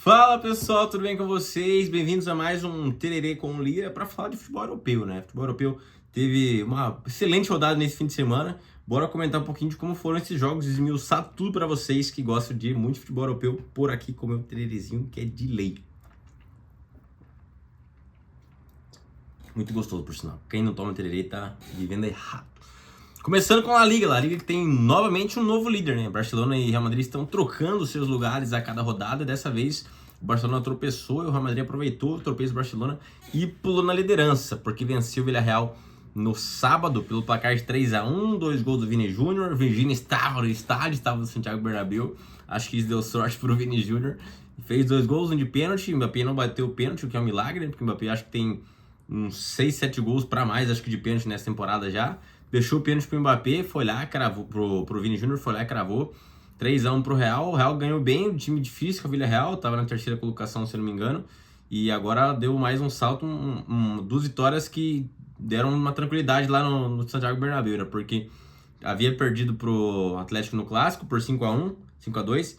Fala pessoal, tudo bem com vocês? Bem-vindos a mais um Tererê com Lira para falar de futebol europeu, né? Futebol europeu teve uma excelente rodada nesse fim de semana. Bora comentar um pouquinho de como foram esses jogos, esmiuçar tudo para vocês que gostam de muito futebol europeu por aqui com o meu tererezinho, que é de lei. Muito gostoso, por sinal. Quem não toma tererê tá vivendo errado. Começando com a La Liga que tem novamente um novo líder, né? Barcelona e Real Madrid estão trocando seus lugares a cada rodada. Dessa vez, o Barcelona tropeçou e o Real Madrid aproveitou o tropeço do Barcelona e pulou na liderança, porque venceu o Villarreal no sábado pelo placar de 3-1, 2 gols do Vini Júnior. O Vini estava no estádio, estava no Santiago Bernabéu. Acho que isso deu sorte pro Vini Júnior. Fez 2 gols, um de pênalti. O Mbappé não bateu o pênalti, o que é um milagre, né? Porque o Mbappé acho que tem uns 6, 7 gols para mais, acho que de pênalti nessa temporada já. Deixou o pênalti pro Mbappé, foi lá, cravou pro Vini Júnior, foi lá e cravou. 3-1 pro Real. O Real ganhou bem, um time difícil com o Villarreal, tava na terceira colocação, se eu não me engano. E agora deu mais um salto, duas vitórias que deram uma tranquilidade lá no Santiago Bernabéu, né? Porque havia perdido pro Atlético no Clássico por 5-1, 5-2,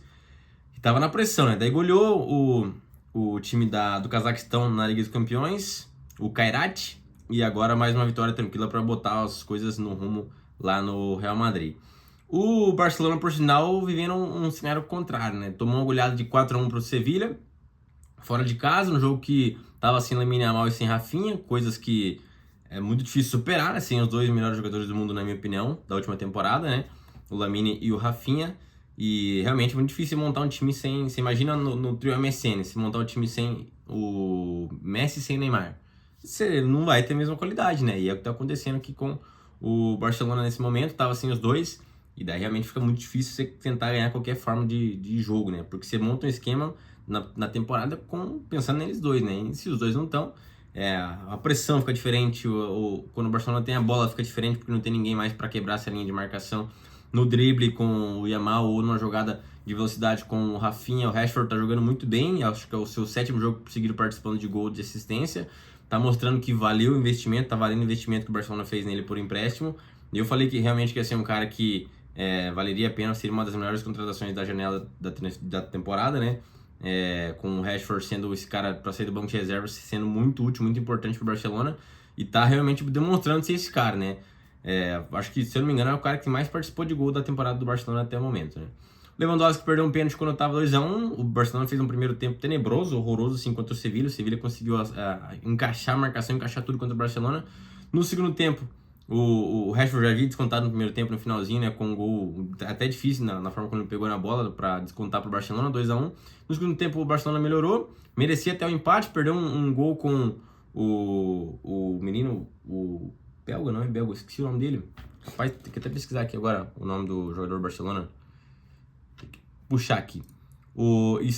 e tava na pressão, né? Daí goleou o time do Cazaquistão na Liga dos Campeões, o Kairat. E agora mais uma vitória tranquila para botar as coisas no rumo lá no Real Madrid. O Barcelona, por sinal, vivendo um cenário contrário, né? Tomou uma goleada de 4-1 para o Sevilla, fora de casa, um jogo que estava sem Lamine Yamal e sem Rafinha, coisas que é muito difícil superar, né? Sem os dois melhores jogadores do mundo, na minha opinião, da última temporada, né? O Lamine e o Rafinha. E realmente é muito difícil montar um time sem... Você imagina no trio MSN, se montar um time sem o Messi e sem Neymar. Você não vai ter a mesma qualidade, né? E é o que tá acontecendo aqui com o Barcelona nesse momento, tava sem os dois, e daí realmente fica muito difícil você tentar ganhar qualquer forma de jogo, né? Porque você monta um esquema na temporada pensando neles dois, né? E se os dois não estão, a pressão fica diferente, quando o Barcelona tem a bola fica diferente, porque não tem ninguém mais para quebrar essa linha de marcação no drible com o Yamal ou numa jogada de velocidade com o Rafinha. O Rashford tá jogando muito bem, acho que é o seu 7º jogo seguido participando de gol de assistência. Tá mostrando que valeu o investimento, tá valendo o investimento que o Barcelona fez nele por empréstimo. E eu falei que realmente ia ser um cara que valeria a pena, seria uma das melhores contratações da janela da temporada, né? Com o Rashford sendo esse cara para sair do banco de reservas, sendo muito útil, muito importante pro Barcelona. E tá realmente demonstrando ser esse cara, né? Acho que, se eu não me engano, é o cara que mais participou de gol da temporada do Barcelona até o momento, né? Lewandowski perdeu um pênalti quando estava 2-1. O Barcelona fez um primeiro tempo tenebroso, horroroso, assim, contra o Sevilla. O Sevilla conseguiu encaixar a marcação, encaixar tudo contra o Barcelona. No segundo tempo, o Rashford já havia descontado no primeiro tempo, no finalzinho, né, com um gol até difícil na forma como ele pegou na bola para descontar para o Barcelona, 2-1. No segundo tempo, o Barcelona melhorou, merecia até o empate, perdeu um gol com o menino, o belga, não é belga, esqueci o nome dele. Rapaz, tem que até pesquisar aqui agora o nome do jogador do Barcelona. Puxar aqui.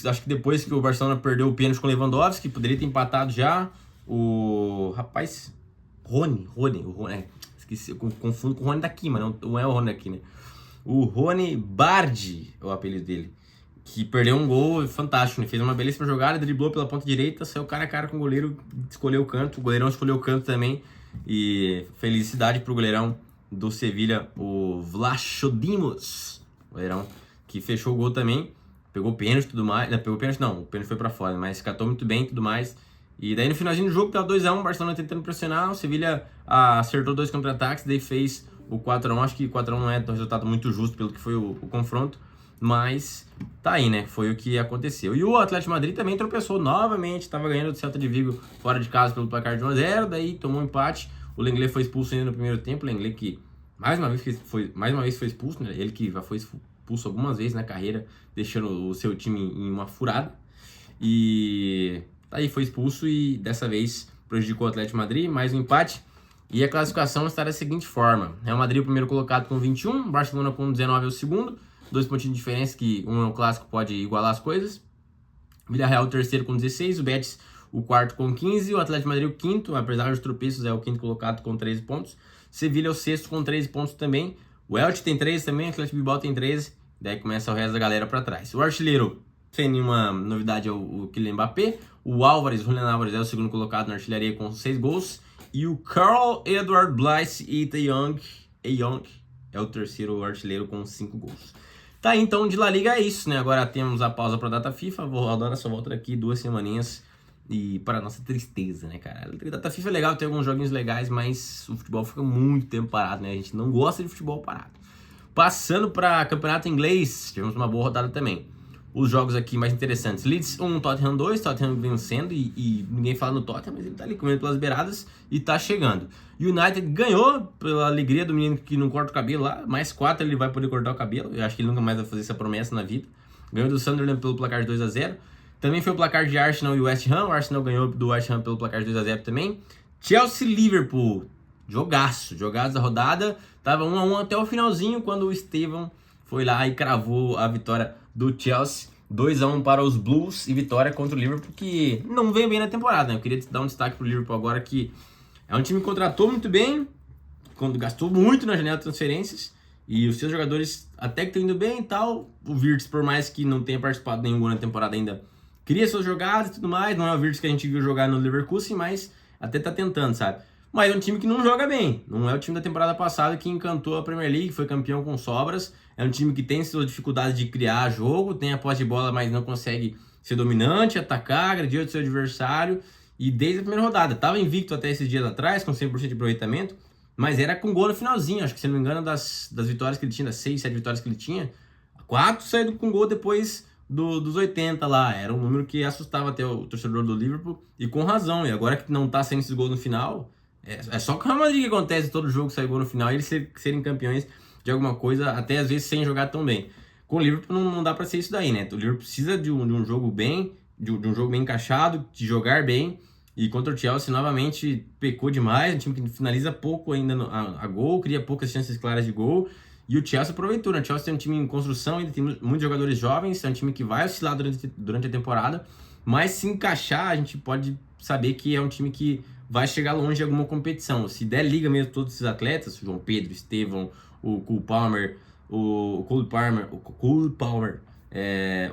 Acho que depois que o Barcelona perdeu o pênalti com o Lewandowski, poderia ter empatado já. O rapaz, Rony, esqueci, eu confundo com o Rony daqui, mas não é o Rony daqui, né? O Rony Bardi é o apelido dele, que perdeu um gol fantástico, né? Fez uma belíssima jogada, driblou pela ponta direita, saiu cara a cara com o goleiro, escolheu o canto, o goleirão escolheu o canto também. E felicidade pro goleirão do Sevilla, o Vlachodimos, goleirão que fechou o gol também, pegou o pênalti e tudo mais. Não, pegou o pênalti não, o pênalti foi pra fora, mas catou muito bem e tudo mais. E daí no finalzinho do jogo, tava 2-1, o Barcelona tentando pressionar, o Sevilla acertou 2 contra-ataques, daí fez o 4-1. Acho que 4-1 não é um resultado muito justo pelo que foi o confronto, mas tá aí, né? Foi o que aconteceu. E o Atlético de Madrid também tropeçou novamente, tava ganhando do Celta de Vigo fora de casa pelo placar de 1-0, daí tomou um empate. O Lenglet foi expulso ainda no primeiro tempo, o Lenglet que mais uma vez foi expulso, né? Ele que já foi expulso algumas vezes na carreira, deixando o seu time em uma furada. E aí foi expulso e dessa vez prejudicou o Atlético de Madrid, mais um empate. E a classificação está da seguinte forma: Real Madrid o primeiro colocado com 21, Barcelona com 19 é o segundo, 2 pontinhos de diferença, que um clássico pode igualar as coisas. Villarreal o terceiro com 16, o Betis o quarto com 15, o Atlético de Madrid o quinto, apesar dos tropeços, é o quinto colocado com 13 pontos. Sevilha é o sexto com 13 pontos também. O Elche tem 13 também, o Atlético Bilbao tem 13. Daí começa o resto da galera para trás. O artilheiro, sem nenhuma novidade, é o Kylian Mbappé. O Julian Álvares é o segundo colocado na artilharia com 6 gols. E o Carl Edward Blythe e The Young é o terceiro artilheiro com 5 gols. Tá aí, então, de La Liga é isso, né? Agora temos a pausa pra data FIFA, vou rodar só volta daqui 2 semaninhas. E para nossa tristeza, né, cara? A data FIFA é legal, tem alguns joguinhos legais, mas o futebol fica muito tempo parado, né? A gente não gosta de futebol parado. Passando para campeonato inglês, tivemos uma boa rodada também. Os jogos aqui mais interessantes: Leeds 1, Tottenham 2, Tottenham vencendo e ninguém fala no Tottenham, mas ele tá ali comendo pelas beiradas e tá chegando. United ganhou pela alegria do menino que não corta o cabelo lá, mais 4 ele vai poder cortar o cabelo, eu acho que ele nunca mais vai fazer essa promessa na vida. Ganhou do Sunderland pelo placar de 2-0. Também foi o placar de Arsenal e West Ham, o Arsenal ganhou do West Ham pelo placar de 2-0 também. Chelsea e Liverpool, jogaço da rodada, tava 1-1 até o finalzinho, quando o Estevão foi lá e cravou a vitória do Chelsea, 2-1 para os Blues e vitória contra o Liverpool, que não veio bem na temporada, né? Eu queria dar um destaque pro Liverpool agora, que é um time que contratou muito bem, quando gastou muito na janela de transferências, e os seus jogadores até que estão indo bem e tal. O Wirtz, por mais que não tenha participado nenhum gol na temporada ainda, cria suas jogadas e tudo mais, não é o Wirtz que a gente viu jogar no Leverkusen, mas até tá tentando, sabe? Mas é um time que não joga bem, não é o time da temporada passada que encantou a Premier League, foi campeão com sobras. É um time que tem suas dificuldades de criar jogo, tem a posse de bola, mas não consegue ser dominante, atacar, agredir o seu adversário. E desde a primeira rodada, estava invicto até esses dias atrás, com 100% de aproveitamento, mas era com gol no finalzinho. Acho que, se não me engano, das vitórias que ele tinha, das 6, 7 vitórias que ele tinha, 4 saíram com gol depois dos 80 lá. Era um número que assustava até o torcedor do Liverpool, e com razão. E agora que não tá saindo esses gols no final, é só com o Real Madrid que acontece todo jogo sair gol no final e eles serem campeões de alguma coisa, até às vezes sem jogar tão bem. Com o Liverpool não dá para ser isso daí, né? O Liverpool precisa de um jogo bem, de um jogo bem encaixado, de jogar bem. E contra o Chelsea novamente pecou demais, um time que finaliza pouco ainda a gol, cria poucas chances claras de gol. E o Chelsea aproveitou, né? O Chelsea tem um time em construção, ainda tem muitos jogadores jovens, é um time que vai oscilar durante a temporada, mas se encaixar, a gente pode saber que é um time que vai chegar longe de alguma competição. Se der liga mesmo todos esses atletas, o João Pedro, Estevão, o Cole Palmer,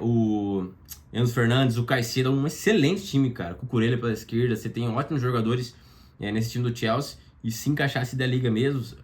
o Enzo Fernandes, o Caicedo, é um excelente time, cara. Cucurella pela esquerda, você tem ótimos jogadores nesse time do Chelsea, e se encaixar, se der liga mesmo,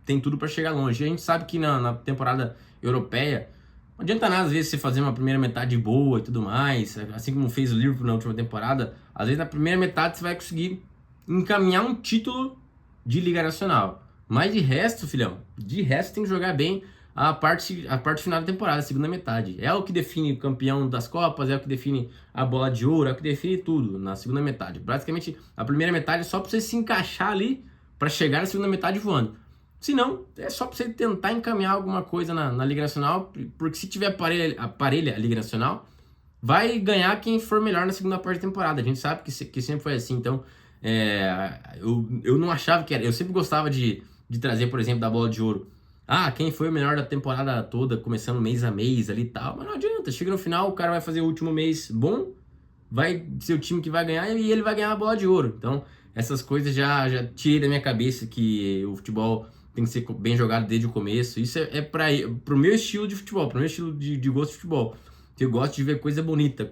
tem tudo para chegar longe. E a gente sabe que na temporada europeia não adianta nada, às vezes, você fazer uma primeira metade boa e tudo mais, assim como fez o Liverpool na última temporada. Às vezes, na primeira metade, você vai conseguir encaminhar um título de Liga Nacional. Mas de resto, filhão, tem que jogar bem a parte final da temporada, a segunda metade. É o que define o campeão das Copas, é o que define a bola de ouro, é o que define tudo na segunda metade. Basicamente, a primeira metade é só para você se encaixar ali para chegar na segunda metade voando. Se não, é só para você tentar encaminhar alguma coisa na Liga Nacional, porque se tiver aparelha a Liga Nacional, vai ganhar quem for melhor na segunda parte da temporada. A gente sabe que sempre foi assim. Então, eu não achava que era. Eu sempre gostava de trazer, por exemplo, da bola de ouro. Quem foi o melhor da temporada toda, começando mês a mês ali e tal. Mas não adianta, chega no final, o cara vai fazer o último mês bom, vai ser o time que vai ganhar e ele vai ganhar a bola de ouro. Então, essas coisas já tirei da minha cabeça, que o futebol tem que ser bem jogado desde o começo. Isso pro meu estilo de futebol, pro meu estilo de gosto de futebol. Eu gosto de ver coisa bonita,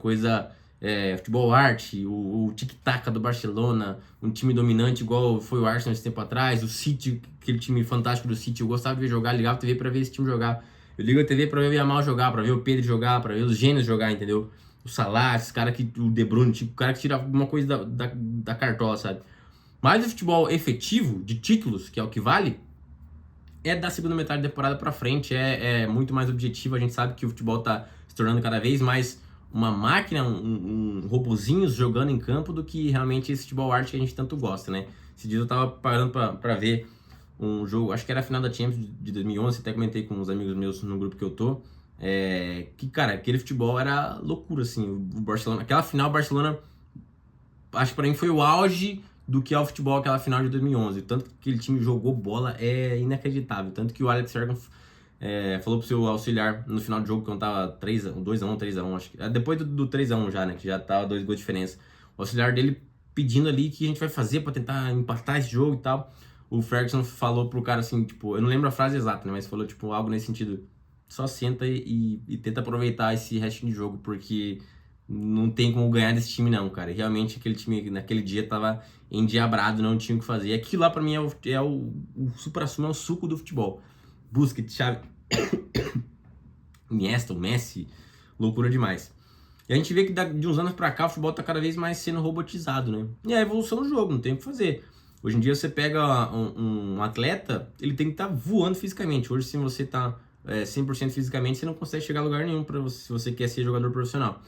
futebol arte, o tic-tac do Barcelona, um time dominante igual foi o Arsenal esse tempo atrás, o City, aquele time fantástico do City. Eu gostava de ver jogar, ligava a TV pra ver esse time jogar. Eu ligo a TV pra ver o Yamal jogar, pra ver o Pedro jogar, pra ver os gênios jogar, entendeu? O Salah, esse cara o De Bruyne, tipo, o cara que tira alguma coisa da cartola, sabe? Mas o futebol efetivo, de títulos, que é o que vale, é da segunda metade da temporada pra frente, é muito mais objetivo. A gente sabe que o futebol tá se tornando cada vez mais uma máquina, um robozinhos jogando em campo, do que realmente esse futebol arte que a gente tanto gosta, né? Esse dia eu tava parando pra ver um jogo, acho que era a final da Champions de 2011, até comentei com uns amigos meus no grupo que eu tô, que, cara, aquele futebol era loucura, assim. O Barcelona, aquela final, o Barcelona, acho que pra mim foi o auge do que é o futebol, aquela final de 2011. Tanto que aquele time jogou bola é inacreditável. Tanto que o Alex Ferguson falou pro seu auxiliar no final do jogo, que eu tava 2x1, 3x1, acho que depois do 3x1 já, né, que já tava 2 gols de diferença. O auxiliar dele pedindo ali o que a gente vai fazer pra tentar empatar esse jogo e tal. O Ferguson falou pro cara assim, tipo, eu não lembro a frase exata, né, mas falou tipo algo nesse sentido: só senta e tenta aproveitar esse restinho de jogo, porque não tem como ganhar desse time não, cara. Realmente aquele time naquele dia tava endiabrado, não tinha o que fazer. E aquilo lá pra mim é o supra-sumo, é o suco do futebol. Busquets, Xavi, Iniesta, o Messi, loucura demais. E a gente vê que de uns anos pra cá o futebol tá cada vez mais sendo robotizado, né? E é a evolução do jogo, não tem o que fazer. Hoje em dia você pega um atleta, ele tem que estar voando fisicamente. Hoje, se você tá 100% fisicamente, você não consegue chegar a lugar nenhum se você quer ser jogador profissional.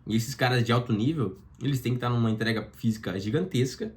E esses caras de alto nível, eles têm que estar numa entrega física gigantesca.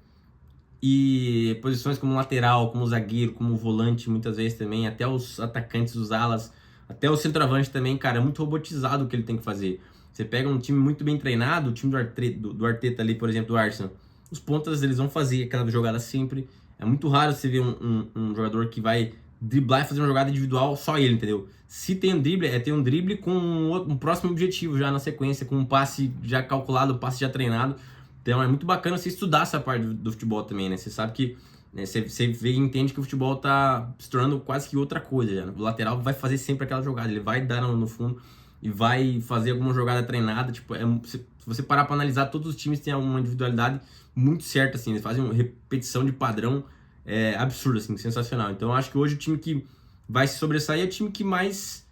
E posições como lateral, como zagueiro, como volante, muitas vezes também, até os atacantes, os alas, até o centroavante também, cara, é muito robotizado o que ele tem que fazer. Você pega um time muito bem treinado, o time do Arteta ali, por exemplo, do Arsenal, os pontas eles vão fazer aquela jogada sempre. É muito raro você ver um jogador que vai driblar e fazer uma jogada individual, só ele, entendeu? Se tem um drible, ter um drible com um próximo objetivo já na sequência, com um passe já calculado, um passe já treinado. Então é muito bacana você estudar essa parte do futebol também, né? Você sabe que você vê e entende que o futebol tá se tornando quase que outra coisa já, né? O lateral vai fazer sempre aquela jogada, ele vai dar no fundo e vai fazer alguma jogada treinada. Tipo, se você parar para analisar, todos os times têm uma individualidade muito certa, assim, eles fazem uma repetição de padrão absurda, assim, sensacional. Então eu acho que hoje o time que vai se sobressair é o time que mais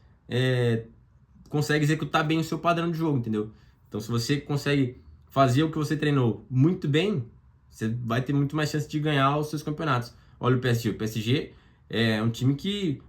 consegue executar bem o seu padrão de jogo, entendeu? Então se você consegue fazer o que você treinou muito bem, você vai ter muito mais chance de ganhar os seus campeonatos. Olha o PSG. O PSG é um time que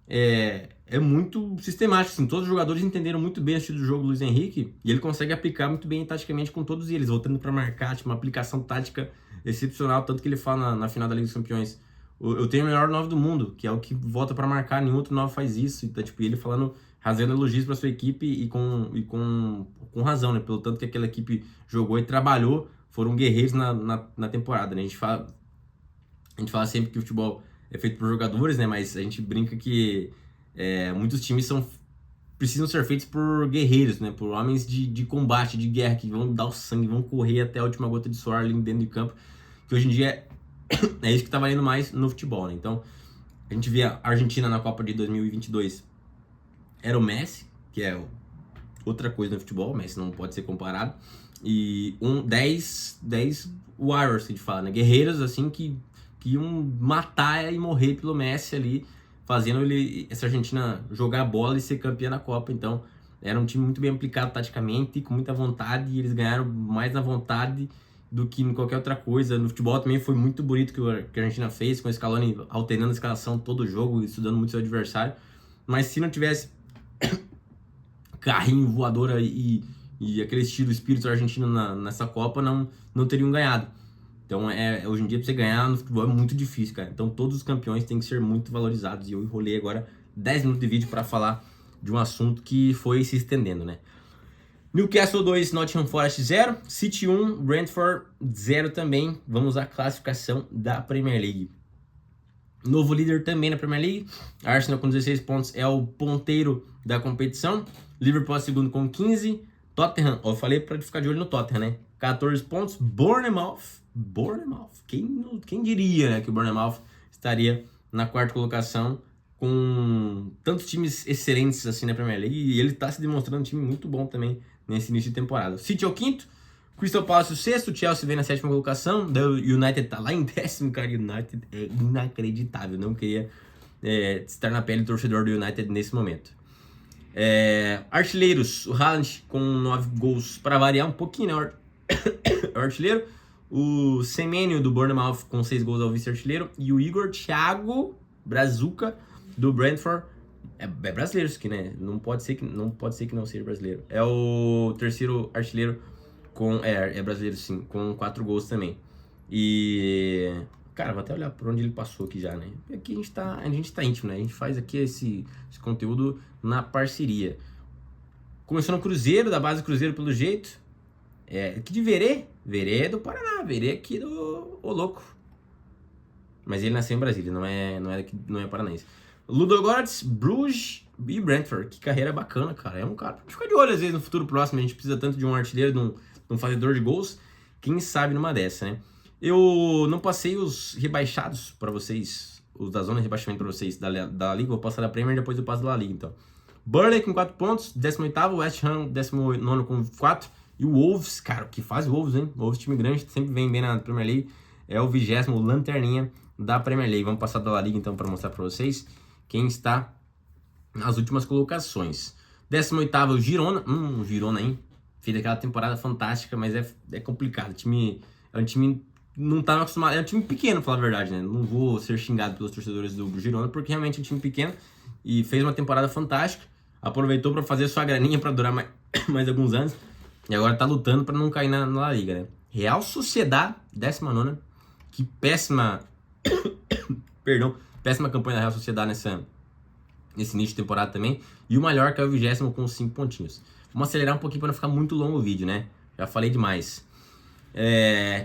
é muito sistemático, assim. Todos os jogadores entenderam muito bem o estilo do jogo do Luiz Henrique e ele consegue aplicar muito bem taticamente com todos eles, voltando para marcar, tipo, uma aplicação tática excepcional, tanto que ele fala na final da Liga dos Campeões: eu tenho o melhor 9 do mundo, que é o que volta para marcar, nenhum outro 9 faz isso. Então, tipo, ele falando, rasgando elogios para sua equipe e com razão, né? Pelo tanto que aquela equipe jogou e trabalhou, foram guerreiros na temporada, né? A gente fala sempre que o futebol é feito por jogadores, né? Mas a gente brinca que muitos times precisam ser feitos por guerreiros, né? Por homens de combate, de guerra, que vão dar o sangue, vão correr até a última gota de suor ali dentro de campo, que hoje em dia é isso que tá valendo mais no futebol, né? Então, a gente vê a Argentina na Copa de 2022, era o Messi, que é outra coisa no futebol, o Messi não pode ser comparado, e 10 warriors, que a gente fala, né? Guerreiros, assim, que iam matar e morrer pelo Messi ali, fazendo essa Argentina jogar a bola e ser campeã da Copa. Então, era um time muito bem aplicado taticamente, com muita vontade, e eles ganharam mais na vontade do que em qualquer outra coisa. No futebol também foi muito bonito que a Argentina fez, com o Scaloni alternando a escalação todo o jogo, estudando muito seu adversário. Mas se não tivesse carrinho, voadora e aquele estilo espírito argentino nessa Copa, não teriam ganhado. Então, hoje em dia, pra você ganhar no futebol é muito difícil, cara. Então, todos os campeões têm que ser muito valorizados. E eu enrolei agora 10 minutos de vídeo para falar de um assunto que foi se estendendo, né? Newcastle 2, Nottingham Forest 0. City 1, Brentford 0 também. Vamos à classificação da Premier League. Novo líder também na Premier League. Arsenal com 16 pontos é o ponteiro da competição. Liverpool é segundo com 15. Tottenham, eu falei para ficar de olho no Tottenham, né? 14 pontos. Bournemouth. Quem diria, né, que o Bournemouth estaria na quarta colocação com tantos times excelentes assim na Premier League, e ele está se demonstrando um time muito bom também nesse início de temporada. City é o quinto, Crystal Palace o sexto, Chelsea vem na sétima colocação, o United tá lá em décimo, cara. United é inacreditável, não queria estar na pele do torcedor do United nesse momento. Artilheiros, o Haaland com 9 gols para variar um pouquinho, né? O artilheiro. O Semenyo do Bournemouth com 6 gols ao vice-artilheiro. E o Igor Thiago Brazuca do Brentford. É brasileiro isso aqui, né? Não pode ser que não seja brasileiro. É o terceiro artilheiro com... É brasileiro sim, com 4 gols também. E... Cara, vou até olhar por onde ele passou aqui já, né? Aqui a gente tá íntimo, né? A gente faz aqui esse conteúdo na parceria. Começou no Cruzeiro, da base do Cruzeiro pelo jeito. Aqui de Verê. Verê é do Paraná, Verê aqui do louco. Mas ele nasceu em Brasília, não é paranaense. Ludogorets, Bruges e Brentford. Que carreira bacana, cara. É um cara pra ficar de olho às vezes no futuro próximo. A gente precisa tanto de um artilheiro, de um fazedor de gols. Quem sabe numa dessa, né? Eu não passei os rebaixados pra vocês, os da zona de rebaixamento pra vocês da Liga. Vou passar da Premier, depois eu passo da Liga, então. Burnley com 4 pontos, 18º, West Ham 19º com 4. E o Wolves, cara, o que faz o Wolves, hein? O Wolves, time grande, sempre vem bem na Premier League. É o 20º, lanterninha da Premier League. Vamos passar da La Liga, então, para mostrar para vocês quem está nas últimas colocações. 18º, o Girona. Girona, hein? Fez aquela temporada fantástica, mas é complicado. É um time não tá acostumado. É um time pequeno, pra falar a verdade, né? Não vou ser xingado pelos torcedores do Girona, porque realmente é um time pequeno e fez uma temporada fantástica. Aproveitou para fazer sua graninha para durar mais alguns anos. E agora tá lutando para não cair na La Liga, né? Real Sociedad, 19ª. Que péssima... Perdão. Péssima campanha da Real Sociedad nesse início de temporada também. E o Mallorca é o 20º com 5 pontinhos. Vamos acelerar um pouquinho para não ficar muito longo o vídeo, né? Já falei demais.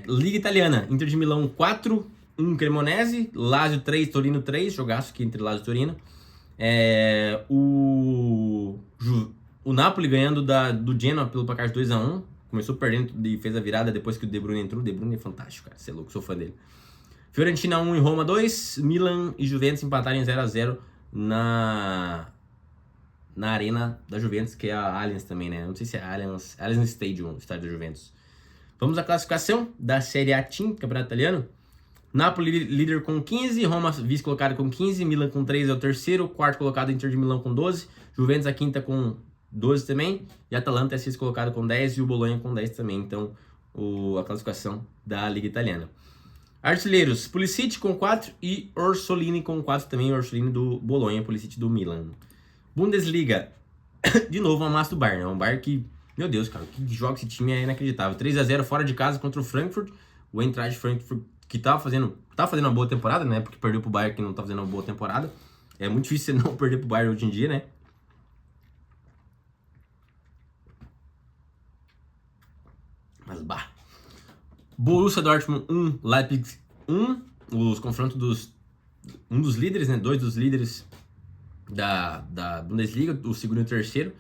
Liga Italiana. Inter de Milão 4, 1 Cremonese. Lazio 3, Torino 3. Jogaço aqui entre Lazio e Torino. O Napoli ganhando do Genoa pelo placar de 2-1. Começou perdendo e fez a virada depois que o De Bruyne entrou. O De Bruyne é fantástico, cara. Você é louco, sou fã dele. Fiorentina 1 e Roma 2. Milan e Juventus empataram em 0-0 na arena da Juventus, que é a Allianz também, né? Não sei se é Allianz Stadium, o estádio da Juventus. Vamos à classificação da Série A Team, Campeonato Italiano. Napoli líder com 15, Roma vice-colocado com 15, Milan com 3 é o terceiro, quarto colocado Inter de Milão com 12, Juventus a quinta com 12 também, e Atalanta é sexto colocado com 10 e o Bolonha com 10 também, então a classificação da Liga Italiana. Artilheiros, Pulisic com 4 e Orsolini com 4 também, Orsolini do Bolonha, Pulisic do Milan. Bundesliga, de novo uma massa do Bayern, um Bayern que, meu Deus, cara, que joga esse time é inacreditável. 3-0 fora de casa contra o Frankfurt, o Eintracht Frankfurt que tava fazendo uma boa temporada, né? Porque perdeu pro Bayern que não tá fazendo uma boa temporada. É muito difícil você não perder pro Bayern hoje em dia, né? Mas bah. Borussia Dortmund 1, Leipzig 1. Os confrontos um dos líderes, né? 2 dos líderes da Bundesliga, o segundo e o terceiro.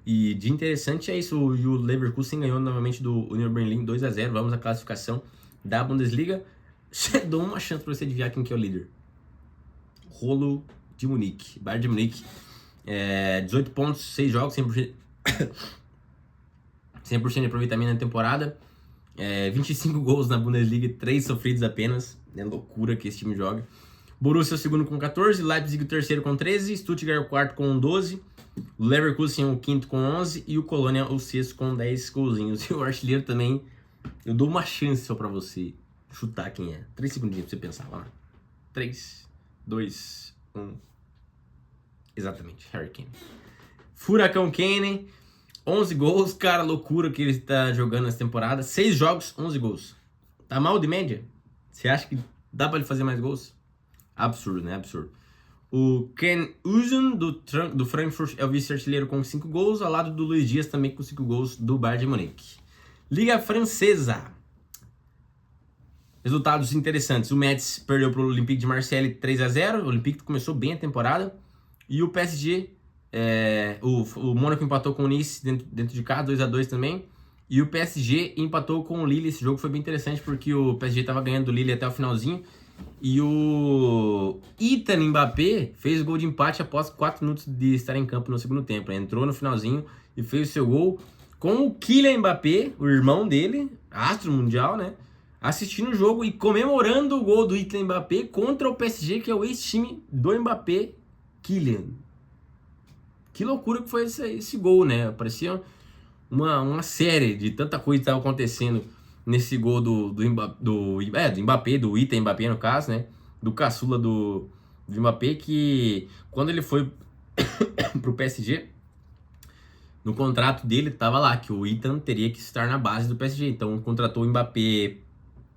E de interessante é isso, o Leverkusen ganhou novamente do Union Berlin 2-0. Vamos à classificação da Bundesliga. Dou uma chance pra você adivinhar quem que é o líder. Rolo de Munique. Bayern de Munique. 18 pontos, 6 jogos, 100% de aproveitamento na temporada. 25 gols na Bundesliga, 3 sofridos apenas. É loucura que esse time joga. Borussia é o segundo com 14, Leipzig o terceiro com 13, Stuttgart o quarto com 12, o Leverkusen o quinto com 11 e o Colônia o sexto com 10 golzinhos. E o artilheiro também, eu dou uma chance só pra você chutar quem é. 3 segundinhos pra você pensar, vai lá. 3, 2, 1. Exatamente, Harry Kane. Furacão Kane, 11 gols, cara, loucura que ele está jogando nessa temporada. 6 jogos, 11 gols. Tá mal de média? Você acha que dá pra ele fazer mais gols? Absurdo, né? Absurdo. O Ken Uzen, do Frankfurt, é o vice-artilheiro com 5 gols, ao lado do Luiz Dias, também com 5 gols, do Bayern de Munique. Liga Francesa. Resultados interessantes. O Metz perdeu para o Olympique de Marseille 3-0. O Olympique começou bem a temporada. E o PSG, o Mônaco empatou com o Nice dentro de casa, 2-2 também. E o PSG empatou com o Lille. Esse jogo foi bem interessante porque o PSG estava ganhando do Lille até o finalzinho. E o Ethan Mbappé fez o gol de empate após 4 minutos de estar em campo no segundo tempo. Entrou no finalzinho e fez o seu gol com o Kylian Mbappé, o irmão dele, astro mundial, né? Assistindo o jogo e comemorando o gol do Kylian Mbappé contra o PSG, que é o ex-time do Mbappé, Kylian. Que loucura que foi esse gol, né? Parecia uma série de tanta coisa que estava acontecendo nesse gol do Mbappé, do Ethan Mbappé no caso, né? Do caçula do Mbappé, que quando ele foi pro PSG, no contrato dele tava lá que o Ethan teria que estar na base do PSG. Então contratou o Mbappé,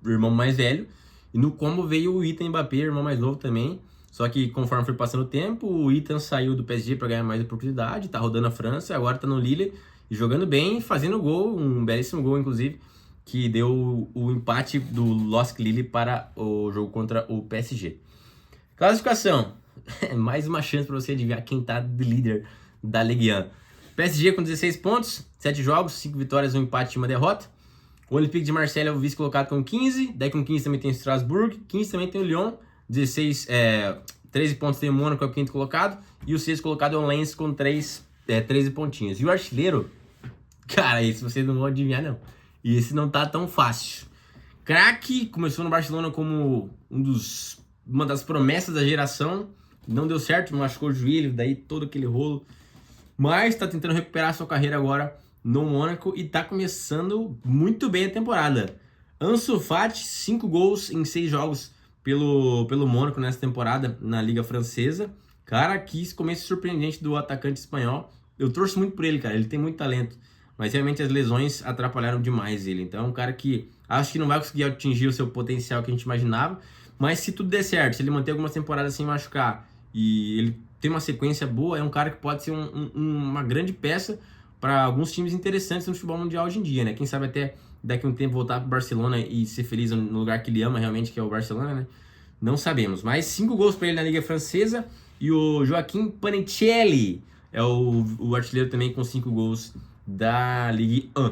o irmão mais velho, e no combo veio o Ethan Mbappé, irmão mais novo também. Só que conforme foi passando o tempo, o Ethan saiu do PSG para ganhar mais oportunidade, tá rodando a França, agora tá no Lille e jogando bem, fazendo gol, um belíssimo gol inclusive, que deu o empate do LOSC Lille para o jogo contra o PSG. Classificação. Mais uma chance para você adivinhar quem tá de líder da Ligue 1. PSG com 16 pontos, 7 jogos, 5 vitórias, 1 empate e 1 derrota. O Olympique de Marseille é o vice colocado com 15, daí com 15 também tem o Strasbourg, 15 também tem o Lyon, 13 pontos tem o Mônaco, é o quinto colocado, e o sexto colocado é o Lens com 13 pontinhos. E o artilheiro, cara, esse vocês não vão adivinhar não, e esse não tá tão fácil. Craque, começou no Barcelona como uma das promessas da geração, não deu certo, machucou o joelho, daí todo aquele rolo. mas tá tentando recuperar sua carreira agora no Mônaco e tá começando muito bem a temporada. Ansu Fati, 5 gols em 6 jogos pelo Mônaco nessa temporada na Liga Francesa. Cara, que começo surpreendente do atacante espanhol. Eu torço muito por ele, cara, ele tem muito talento, mas realmente as lesões atrapalharam demais ele. Então é um cara que acho que não vai conseguir atingir o seu potencial que a gente imaginava, mas se tudo der certo, se ele manter algumas temporadas sem machucar e ele tem uma sequência boa, é um cara que pode ser uma grande peça para alguns times interessantes no futebol mundial hoje em dia, né? Quem sabe até daqui a um tempo voltar para o Barcelona e ser feliz no lugar que ele ama realmente, que é o Barcelona, né? Não sabemos. Mas 5 gols para ele na Liga Francesa. E o Joaquim Panicelli é o artilheiro também com 5 gols da Ligue 1.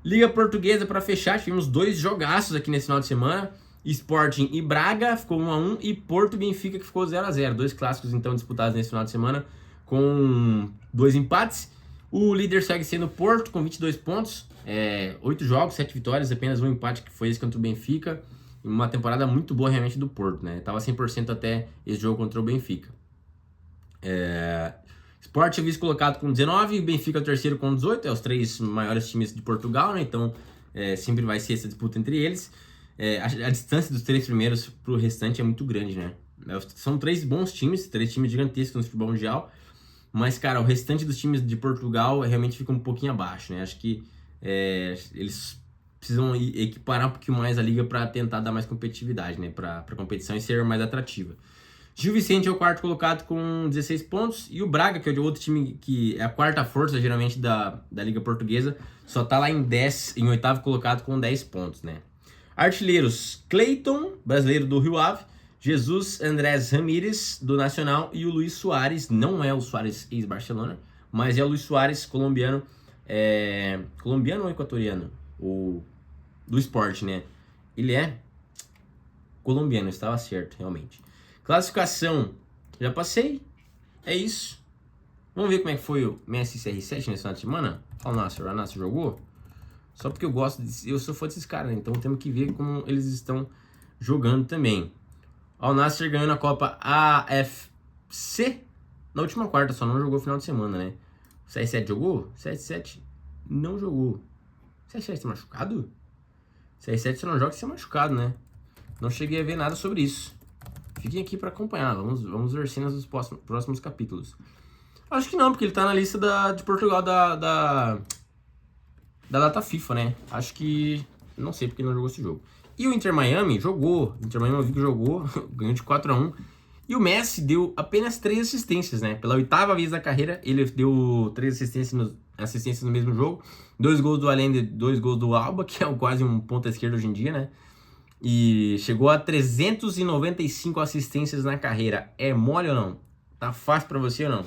Liga Portuguesa, para fechar, tivemos 2 jogaços aqui nesse final de semana. Sporting e Braga ficou 1-1 e Porto e Benfica que ficou 0-0. 2 clássicos então disputados nesse final de semana com 2 empates. O líder segue sendo o Porto com 22 pontos, 8 jogos, 7 vitórias, apenas um empate que foi esse contra o Benfica. Uma temporada muito boa realmente do Porto, né? Tava 100% até esse jogo contra o Benfica. Sport é vice-colocado com 19, Benfica é o terceiro com 18, os 3 maiores times de Portugal, né? Então sempre vai ser essa disputa entre eles. A distância dos 3 primeiros pro restante é muito grande, né? São 3 bons times, 3 times gigantescos no futebol mundial, mas, cara, o restante dos times de Portugal realmente fica um pouquinho abaixo, né? Acho que eles precisam equiparar um pouquinho mais a liga para tentar dar mais competitividade, né? Para a competição e ser mais atrativa. Gil Vicente é o 4º colocado com 16 pontos. E o Braga, que é o outro time que é a 4ª força, geralmente, da Liga Portuguesa, só tá lá em 8º colocado com 10 pontos, né? Artilheiros: Cleiton, brasileiro do Rio Ave, Jesus Andrés Ramírez, do Nacional, e o Luis Soares, não é o Soares ex-Barcelona, mas é o Luis Soares, colombiano. Colombiano ou equatoriano? Do Sport, né? Ele é colombiano, estava certo, realmente. Classificação, já passei, é isso. Vamos ver como é que foi o Messi CR7 nesse final de semana? Olha o Nasser jogou? Só porque eu sou fã desses caras, né? Então temos que ver como eles estão jogando também. O Nasser ganhou na Copa AFC na última quarta, só não jogou no final de semana, né? O CR7 jogou? CR7 não jogou. O CR7 tá machucado? O CR7 só não joga se é machucado, né? Não cheguei a ver nada sobre isso. Fiquem aqui para acompanhar, vamos ver cenas dos próximos capítulos. Acho que não, porque ele tá na lista de Portugal da data FIFA, né? Acho que... não sei porque ele não jogou esse jogo. E o Inter Miami jogou. O Inter Miami eu vi que jogou, ganhou de 4-1. E o Messi deu apenas 3 assistências, né? Pela 8ª vez da carreira, ele deu 3 assistências no mesmo jogo. 2 gols do Allende, 2 gols do Alba, que é quase um ponta esquerda hoje em dia, né? E chegou a 395 assistências na carreira. É mole ou não? Tá fácil pra você ou não?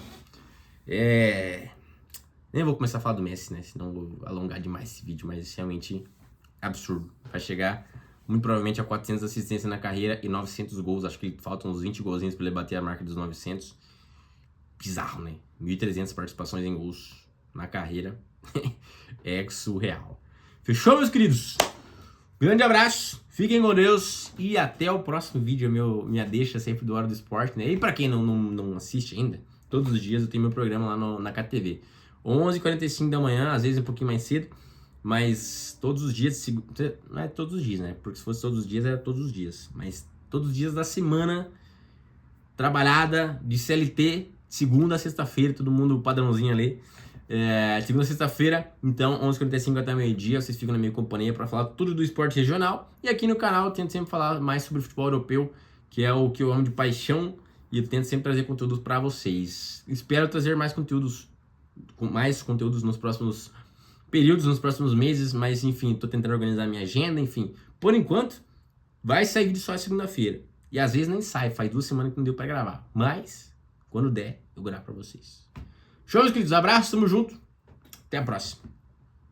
Nem vou começar a falar do Messi, né? Senão vou alongar demais esse vídeo, mas realmente absurdo. Vai chegar muito provavelmente a 400 assistências na carreira e 900 gols. Acho que faltam uns 20 golzinhos pra ele bater a marca dos 900. Bizarro, né? 1.300 participações em gols na carreira. É surreal. Fechou, meus queridos? Grande abraço, fiquem com Deus e até o próximo vídeo. Minha deixa sempre do Hora do Esporte, né? E pra quem não assiste ainda, todos os dias eu tenho meu programa lá na KTV. 11h45 da manhã, às vezes um pouquinho mais cedo, mas todos os dias, não é todos os dias, né? Porque se fosse todos os dias, era todos os dias. Mas todos os dias da semana, trabalhada, de CLT, segunda a sexta-feira, todo mundo padrãozinho ali. Segunda a sexta-feira, então 11h45 até meio-dia, vocês ficam na minha companhia para falar tudo do esporte regional. E aqui no canal eu tento sempre falar mais sobre o futebol europeu, que é o que eu amo de paixão, e eu tento sempre trazer conteúdos para vocês. Espero trazer mais conteúdos nos próximos períodos, nos próximos meses, mas enfim, tô tentando organizar minha agenda, enfim. Por enquanto, vai sair vídeo só segunda-feira. E às vezes nem sai, faz 2 semanas que não deu para gravar. Mas, quando der, eu gravo para vocês. Show, meus queridos, abraço, tamo junto, até a próxima.